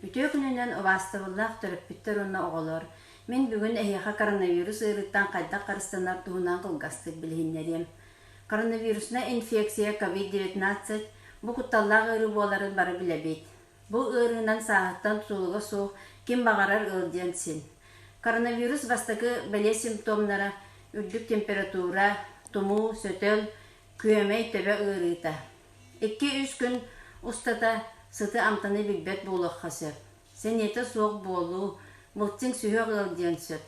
Үтө күнүнөн обастабыллах төрөппүттөр онна оголор. Мен бүгүн эйха коронавирус ырыттан кайда карыстанар туунан кылгастык билиннерим. Коронавирусна инфекция COVID-19 бу кутталлах ыры боларын бары билебит. Бу ырынан сааттан тутулуга соох ким багарар ылдыансин. Коронавирус бастакы беле симптомнара үрдүк температура, туму, сөтөл, күөмей төбө ырыта. 2-3 күн устата сыты амтаны билбет болуққа сөп. Сенеті соқ болу, мұттың сүйеғ ылден сөп.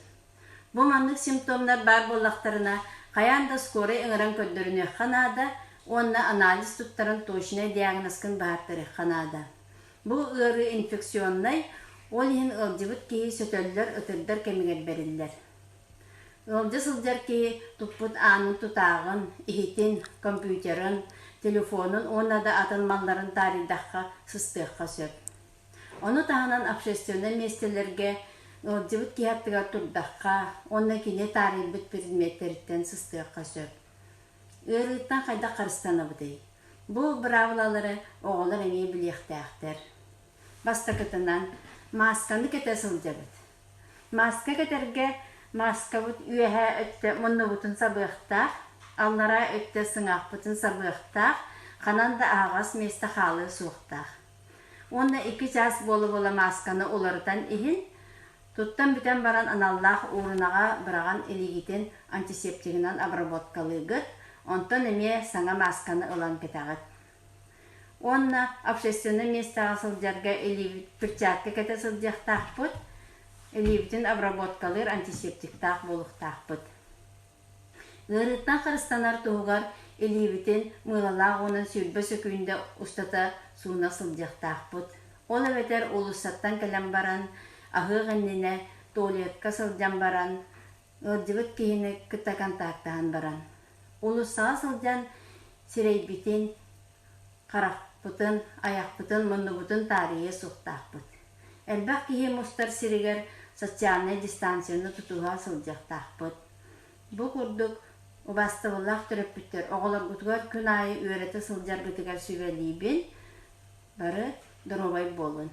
Бұ маңдық симптомлар бар болақтарына қаянда скорый ыңыран көддіріне қанада, онна анализ тұттарын точно диагнозкын бартыры қанада. Бұ ұры инфекционнай, ол ең ылдыбыт кейі сөтөллер ұтырдар кемігер берілдер. Ылды сылдар кейі тұппыт анын тұтағын, ихитин, компьютерін, телефонын, онна да атылмаларын таридаққа сыстыққа сөп. Оны тағынан общественный местелерге ылдыбыт кейаттыға тұрдаққа, онна кене тарибіт предметтеріттен сыстыққа сөп. Үріттен қайда қарыстаны бұдай. Бұл бравлалары оғылар әне білектәқтер. Бастақытынан масканы кете сылдабыт. Маска кетерге маска бұт үйәе өтті мұнны бұтын сабықтақ, аллара өтті сыңақ бұтын сабықтақ, қананда ағас месті қалы суықтақ. Онда 2 час болы масканы олардан ихін, тұттан бүтен баран аналлақ орынаға біраған елегетен антисептигінен обработкалығыт, онтан әме саңа масканы ылан кетағыт. Онна общественный местаға сылдарға елевит перчатка кәті сылдияқтақ бұд, элибитин обработкалыр антисептиктақ болуқтақ бұд. Ғырыттан қырыстанар туғар элибитин мылалақ оның сүрбі сөкүйінде ұстата суына сылдияқтақ бұд. Ол өветер олысаттан кәлем баран, ағығынніне туалетка сылдян баран, ұрдыбыт кейіні күттакан тақтаған баран. Олысаға сылдян сирейбитин, қарақ бұтын, аяқ бұтын, мұнны бұтын тарие сұқтақ бұд. Әлбәқ кейі мұстар сиригер социальный дистанцияны тұтуға сылдияқтақ бұд. Бұ күрдік ұбастығылақ түріппіттер оғылар ұтығар күн айы өреті сылдияр бұтығар сөйбәлейбін, бары дұровай болын.